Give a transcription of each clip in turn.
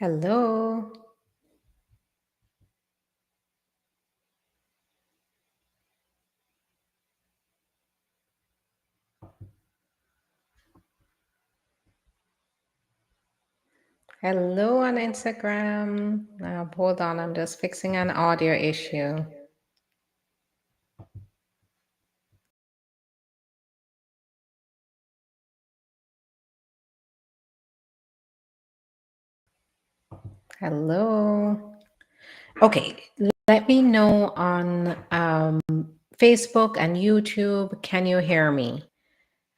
Hello. Hello on Instagram. Hold on, I'm just fixing an audio issue. Hello. Okay, let me know on Facebook and YouTube. Can you hear me?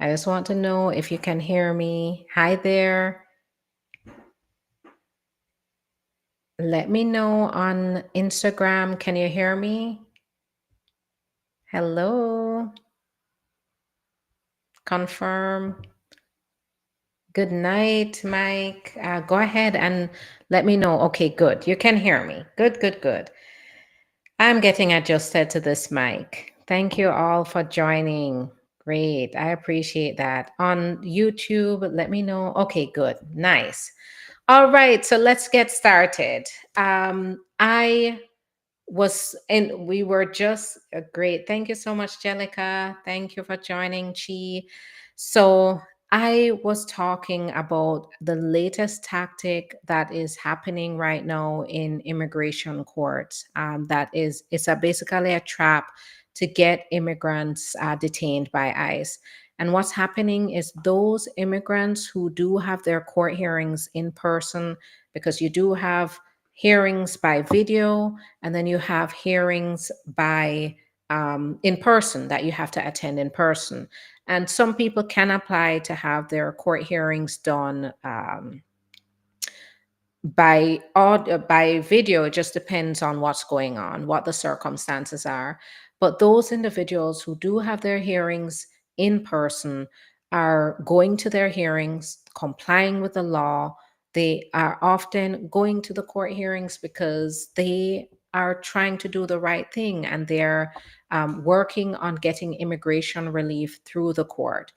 I just want to know if you can hear me. Hi there. Let me know on Instagram. Can you hear me? Hello. Confirm. Good night, Mike. Go ahead and let me know. Okay, good. You can hear me. Good, good, good. I'm getting adjusted to this mic. Thank you all for joining. Great. I appreciate that. On YouTube, let me know. Okay, good. Nice. All right, so let's get started. I was and we were just great. Thank you so much, Jellica. Thank you for joining, Chi. So I was talking about the latest tactic that is happening right now in immigration courts. That is, it's basically a trap to get immigrants detained by ICE. And what's happening is those immigrants who do have their court hearings in person, because you do have hearings by video, and then you have hearings by in person that you have to attend in person. And some people can apply to have their court hearings done by video. It just depends on what's going on, what the circumstances are. But those individuals who do have their hearings in person are going to their hearings, complying with the law. They are often going to the court hearings because they are trying to do the right thing, and they're working on getting immigration relief through the court.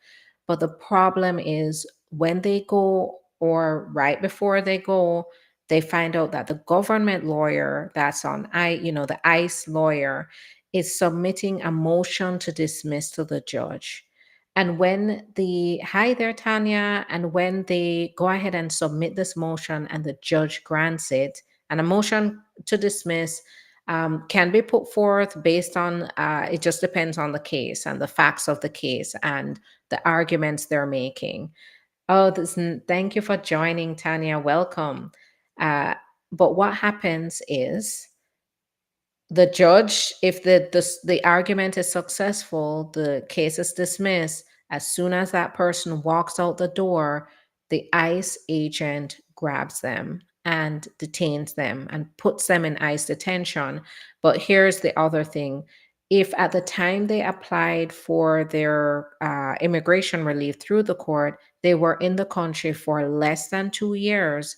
But the problem is when they go, or right before they go, they find out that the government lawyer that's on the ICE lawyer is submitting a motion to dismiss to the judge. And when the hi there, Tanya, and when they go ahead and submit this motion and the judge grants it, and a motion to dismiss can be put forth based on it just depends on the case and the facts of the case and the arguments they're making. Oh, thank you for joining, Tanya. Welcome. Uh, but what happens is the judge, if the argument is successful, the case is dismissed. As soon as that person walks out the door, the ICE agent grabs them and detains them and puts them in ICE detention. But here's the other thing. If at the time they applied for their immigration relief through the court, they were in the country for less than 2 years,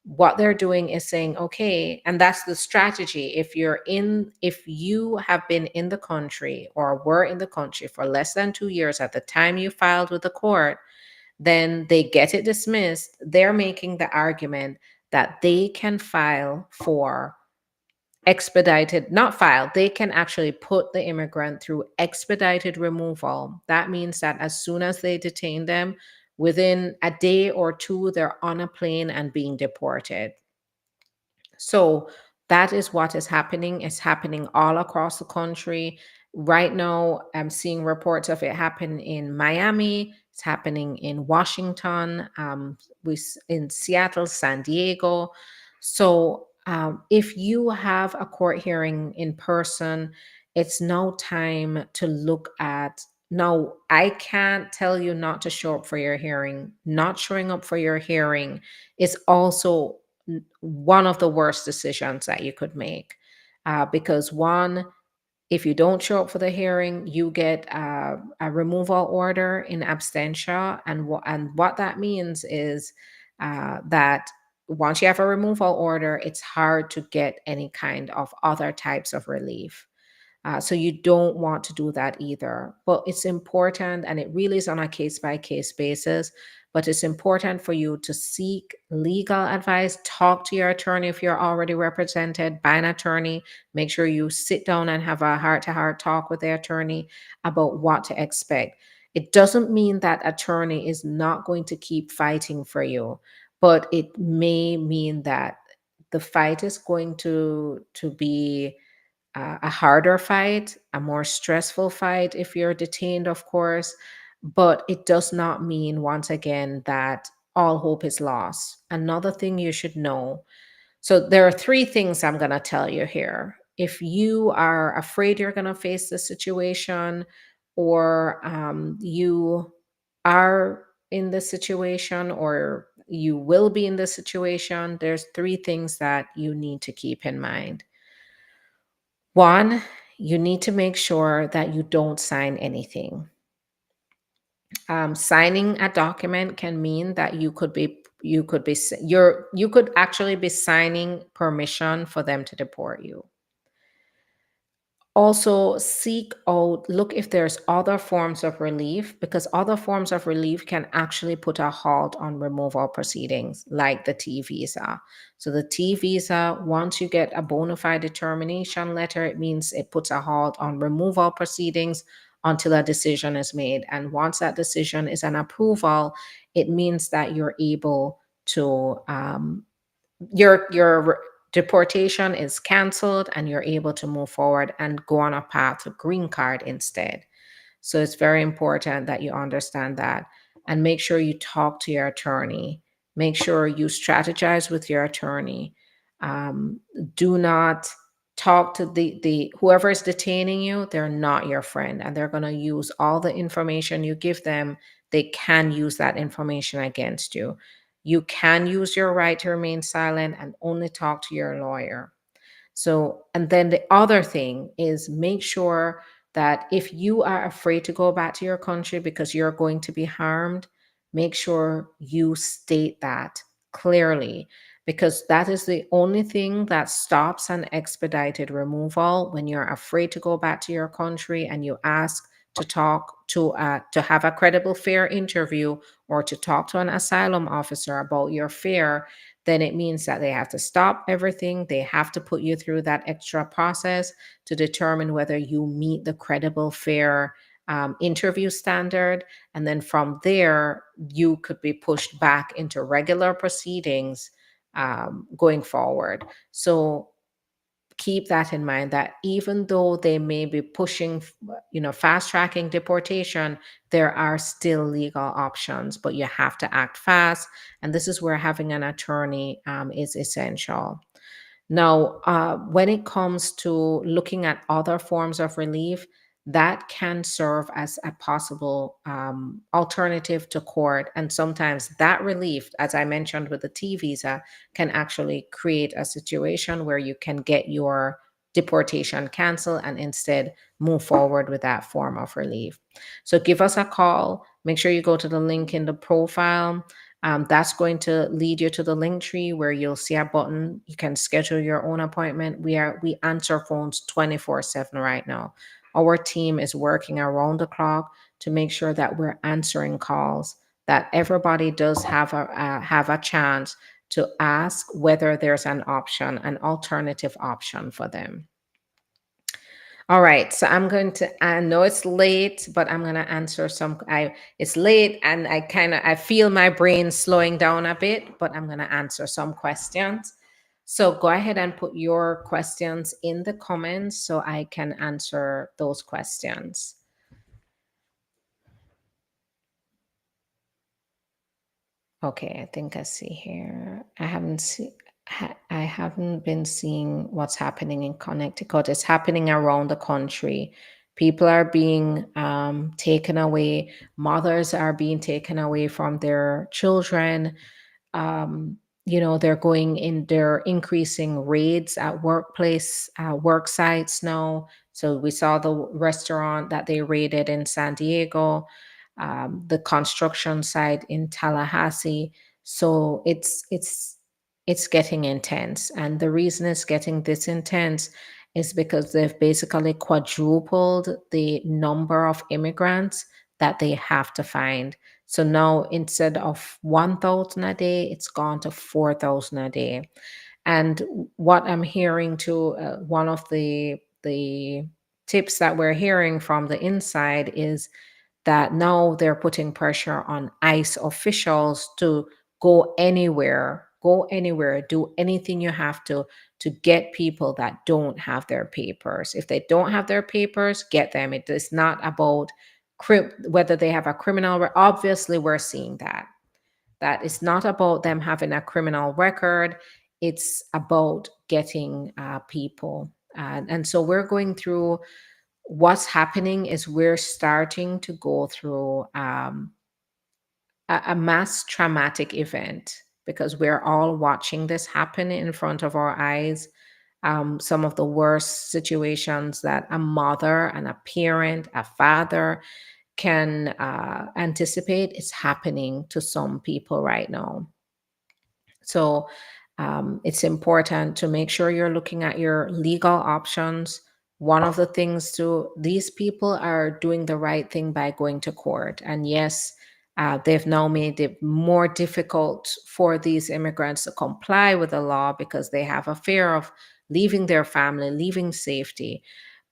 what they're doing is saying, okay, and that's the strategy. If you have been in the country or were in the country for less than 2 years at the time you filed with the court, then they get it dismissed. They're making the argument that they can file for expedited, not file, they can actually put the immigrant through expedited removal. That means that as soon as they detain them, within a day or two, they're on a plane and being deported. So that is what is happening. It's happening all across the country. Right now, I'm seeing reports of it happen in Miami. It's happening in Washington, in Seattle, San Diego. So if you have a court hearing in person, it's now time to look at. Now, I can't tell you not to show up for your hearing. Not showing up for your hearing is also one of the worst decisions that you could make. Because one, if you don't show up for the hearing, you get a removal order in absentia, and what that means is that once you have a removal order, it's hard to get any kind of other types of relief. So you don't want to do that either. But it's important, and it really is on a case by case basis. But it's important for you to seek legal advice. Talk to your attorney if you're already represented by an attorney. Make sure you sit down and have a heart to heart talk with the attorney about what to expect. It doesn't mean that attorney is not going to keep fighting for you, but it may mean that the fight is going to be a harder fight, a more stressful fight if you're detained, of course. But it does not mean, once again, that all hope is lost. Another thing you should know, so there are three things I'm going to tell you here. If you are afraid you're going to face the situation, or you are in the situation, or you will be in the situation, there's three things that you need to keep in mind. One, you need to make sure that you don't sign anything. Signing a document can mean that you could actually be signing permission for them to deport you. Also, seek out, look if there's other forms of relief, because other forms of relief can actually put a halt on removal proceedings, like the T visa. So, the T visa, once you get a bona fide determination letter, it means it puts a halt on removal proceedings until a decision is made. And once that decision is an approval, it means that you're able to your deportation is canceled and you're able to move forward and go on a path to green card instead. So it's very important that you understand that, and make sure you talk to your attorney. Make sure you strategize with your attorney. Um, do not talk to the whoever is detaining you. They're not your friend, and they're going to use all the information you give them. They can use that information against you. You can use your right to remain silent and only talk to your lawyer. So, and then the other thing is, make sure that if you are afraid to go back to your country because you're going to be harmed, make sure you state that clearly, because that is the only thing that stops an expedited removal. When you're afraid to go back to your country and you ask to talk to have a credible fair interview, or to talk to an asylum officer about your fear, then it means that they have to stop everything. They have to put you through that extra process to determine whether you meet the credible, fair interview standard. And then from there, you could be pushed back into regular proceedings going forward. So keep that in mind, that even though they may be pushing, fast tracking deportation, there are still legal options, but you have to act fast. And this is where having an attorney is essential. Now, when it comes to looking at other forms of relief, that can serve as a possible alternative to court. And sometimes that relief, as I mentioned with the T visa, can actually create a situation where you can get your deportation canceled and instead move forward with that form of relief. So give us a call. Make sure you go to the link in the profile. That's going to lead you to the link tree where you'll see a button. You can schedule your own appointment. We answer phones 24/7 right now. Our team is working around the clock to make sure that we're answering calls, that everybody does have a chance to ask whether there's an alternative option for them. All right, so I know it's late, but I'm going to answer it's late and I feel my brain slowing down a bit, but I'm going to answer some questions. So go ahead and put your questions in the comments so I can answer those questions. Okay, I think I see here. I haven't been seeing what's happening in Connecticut. It's happening around the country. People are being taken away. Mothers are being taken away from their children. They're increasing raids at work sites now. So we saw the restaurant that they raided in San Diego, the construction site in Tallahassee. So it's getting intense, and the reason it's getting this intense is because they've basically quadrupled the number of immigrants that they have to find. So now instead of 1,000 a day, it's gone to 4,000 a day. And what I'm hearing too, one of the tips that we're hearing from the inside is that now they're putting pressure on ICE officials to go anywhere, do anything you have to get people that don't have their papers. If they don't have their papers, get them. It is not about whether they have a obviously, we're seeing that. That is not about them having a criminal record. It's about getting people. And so we're going through what's happening is we're starting to go through a mass traumatic event because we're all watching this happen in front of our eyes. Some of the worst situations that a mother and a parent, a father can anticipate is happening to some people right now. So it's important to make sure you're looking at your legal options. One of the things to these people are doing the right thing by going to court. And yes, they've now made it more difficult for these immigrants to comply with the law because they have a fear of leaving their family, leaving safety.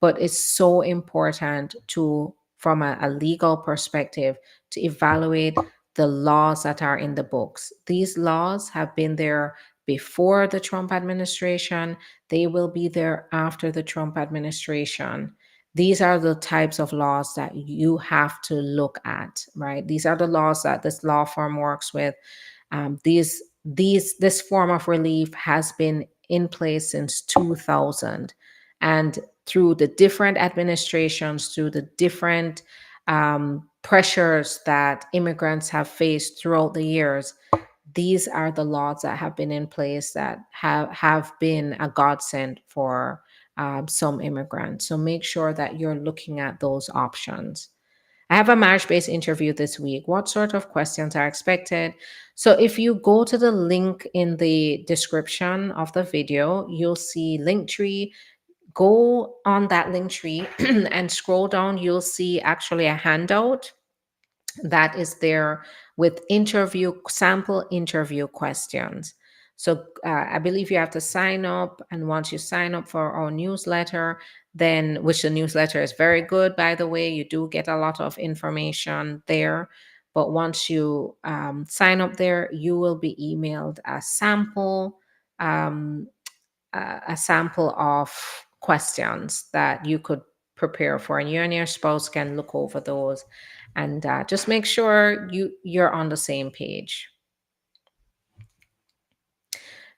But it's so important to, from a legal perspective, to evaluate the laws that are in the books. These laws have been there before the Trump administration, they will be there after the Trump administration. These are the types of laws that you have to look at, right? These are the laws that this law firm works with. This form of relief has been in place since 2000, and through the different administrations, through the different pressures that immigrants have faced throughout the years, these are the laws that have been in place that have been a godsend for some immigrants. So make sure that you're looking at those options. I have a marriage-based interview this week. What sort of questions are expected? So if you go to the link in the description of the video, you'll see Linktree. Go on that Linktree and scroll down. You'll see actually a handout that is there with sample interview questions. So I believe you have to sign up, and once you sign up for our newsletter, then, which the newsletter is very good, by the way, you do get a lot of information there. But once you sign up there, you will be emailed um, a sample of questions that you could prepare for, and you and your spouse can look over those and just make sure you're on the same page.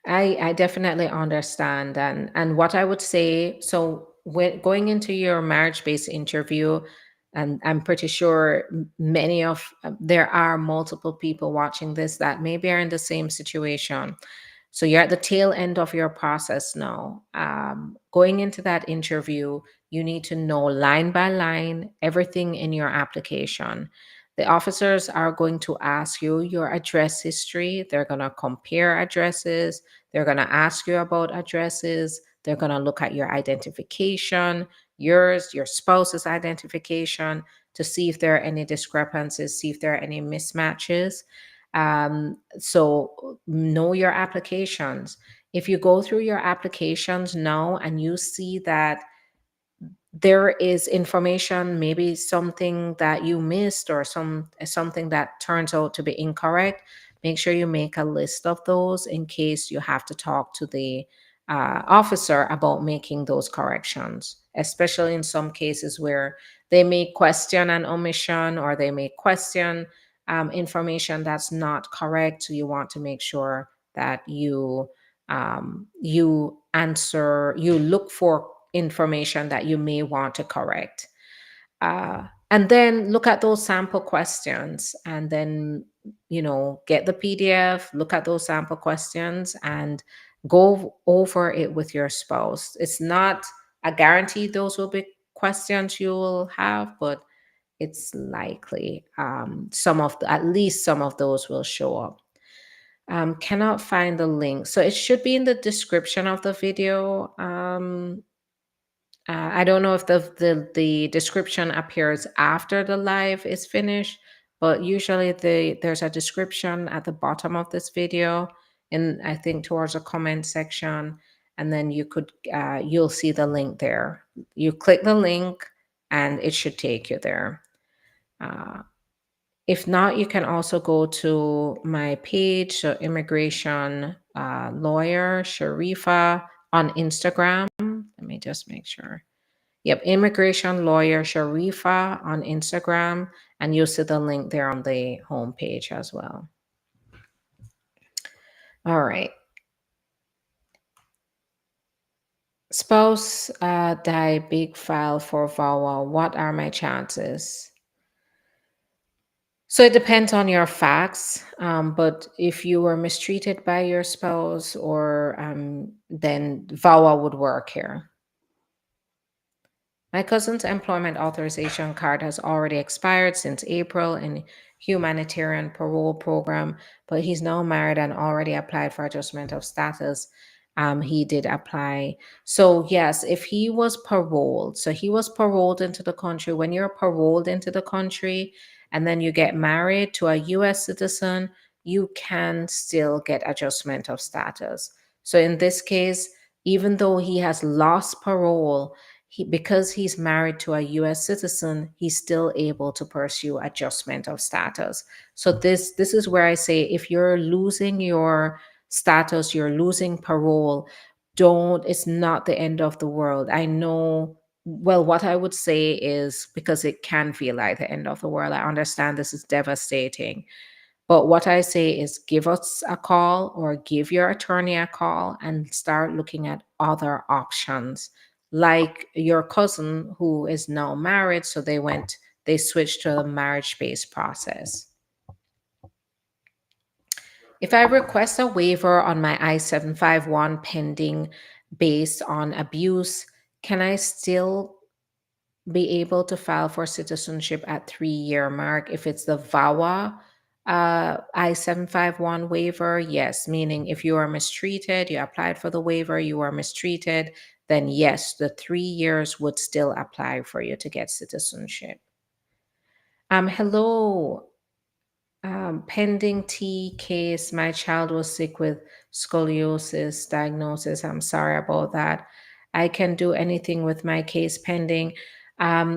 I definitely understand, and what I would say, so when going into your marriage based interview, and I'm pretty sure many of there are multiple people watching this that maybe are in the same situation. So you're at the tail end of your process now. Going into that interview, you need to know line by line everything in your application. The officers are going to ask you your address history. They're going to compare addresses. They're going to ask you about addresses. They're going to look at your identification, yours, your spouse's identification, to see if there are any discrepancies, see if there are any mismatches. So know your applications. If you go through your applications now and you see that there is information, maybe something that you missed or something that turns out to be incorrect, make sure you make a list of those in case you have to talk to the officer about making those corrections, especially in some cases where they may question an omission or they may question information that's not correct. So you want to make sure that you look for information that you may want to correct. And then look at those sample questions, and then, get the PDF, look at those sample questions, and go over it with your spouse. It's not a guarantee those will be questions you will have, but it's likely at least some of those will show up. Cannot find the link. So it should be in the description of the video. I don't know if the description appears after the live is finished, but usually there's a description at the bottom of this video, and I think towards the comment section, and then you'll see the link there. You click the link, and it should take you there. Uh, if not, you can also go to my page, so immigration lawyer Sharifa on Instagram. Let me just make sure. Yep, immigration lawyer Sharifa on Instagram, and you'll see the link there on the homepage as well. All right. Spouse die big file for VAWA. What are my chances? So it depends on your facts, but if you were mistreated by your spouse, or then VAWA would work here. My cousin's employment authorization card has already expired since April in humanitarian parole program, but he's now married and already applied for adjustment of status. He did apply. So yes, if he was paroled, so he was paroled into the country. When you're paroled into the country and then you get married to a US citizen, you can still get adjustment of status. So in this case, even though he has lost parole, because he's married to a US citizen, he's still able to pursue adjustment of status. So this is where I say, if you're losing your status, you're losing parole, don't it's not the end of the world. I know, well, what I would say is, because it can feel like the end of the world, I understand this is devastating, but what I say is, give us a call or give your attorney a call and start looking at other options. Like your cousin who is now married, so they switched to a marriage-based process. If I request a waiver on my I-751 pending based on abuse, can I still be able to file for citizenship at 3-year mark if it's the VAWA I-751 waiver? Yes, meaning if you are mistreated, you applied for the waiver, you are mistreated, then yes, the 3 years would still apply for you to get citizenship. Hello. Pending T case. My child was sick with scoliosis diagnosis. I'm sorry about that. I can do anything with my case pending.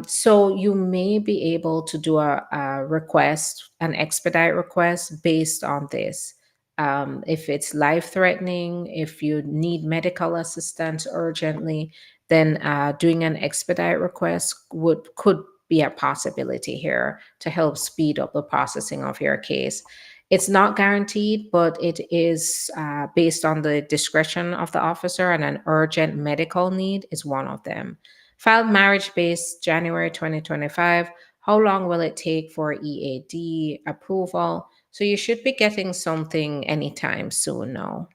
So you may be able to do a request, an expedite request based on this. If it's life threatening, if you need medical assistance urgently, then doing an expedite request could be a possibility here to help speed up the processing of your case. It's not guaranteed, but it is based on the discretion of the officer, and an urgent medical need is one of them. Filed marriage based January 2025. How long will it take for EAD approval? So you should be getting something anytime soon now.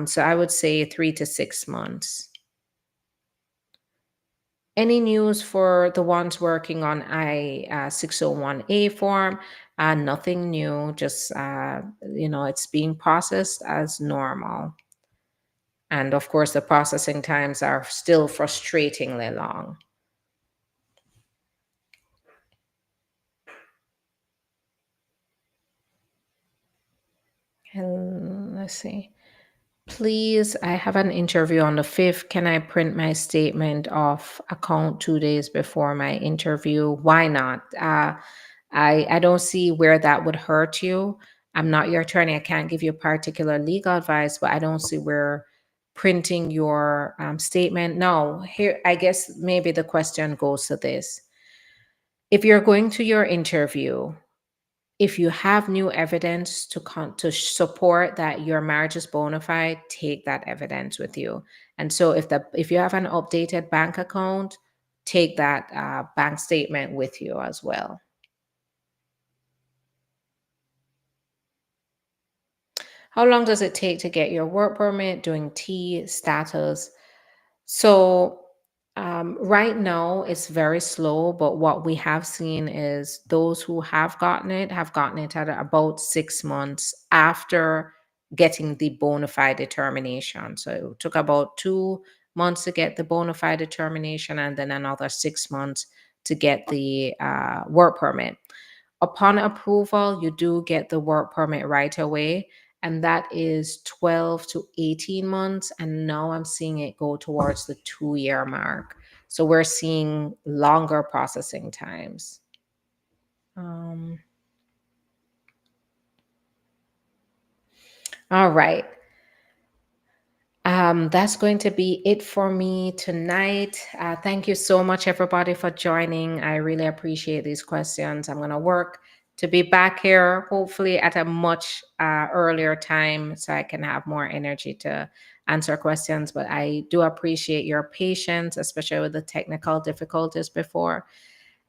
So I would say 3 to 6 months. Any news for the ones working on I-601A form? Nothing new, just, it's being processed as normal. And of course, the processing times are still frustratingly long. Let's see. Please, I have an interview on the 5th. Can I print my statement off account 2 days before my interview? Why not? I don't see where that would hurt you. I'm not your attorney. I can't give you particular legal advice, but I don't see where printing your statement. No, here, I guess maybe the question goes to this. If you're going to your interview, if you have new evidence to support that your marriage is bona fide, take that evidence with you. And so if you have an updated bank account, take that bank statement with you as well. How long does it take to get your work permit? Doing T status. So right now it's very slow, but what we have seen is those who have gotten it at about 6 months after getting the bona fide determination. So it took about 2 months to get the bona fide determination, and then another 6 months to get the work permit. Upon approval, you do get the work permit right away, and that is 12 to 18 months. And now I'm seeing it go towards the 2-year mark. So we're seeing longer processing times. Um, all right. That's going to be it for me tonight. Thank you so much, everybody, for joining. I really appreciate these questions. I'm going to work to be back here, hopefully at a much earlier time, so I can have more energy to answer questions. But I do appreciate your patience, especially with the technical difficulties before.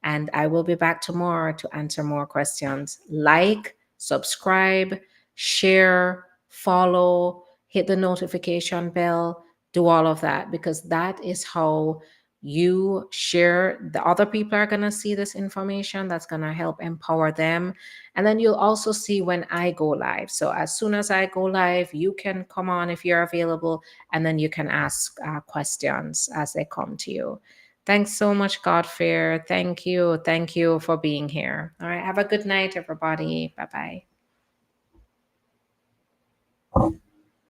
And I will be back tomorrow to answer more questions. Like, subscribe, share, follow, hit the notification bell, do all of that, because that is how you share. The other people are going to see this information that's going to help empower them. And then you'll also see when I go live. So as soon as I go live, you can come on if you're available, and then you can ask questions as they come to you. Thanks so much, Godfair. Thank you. Thank you for being here. All right. Have a good night, everybody. Bye bye.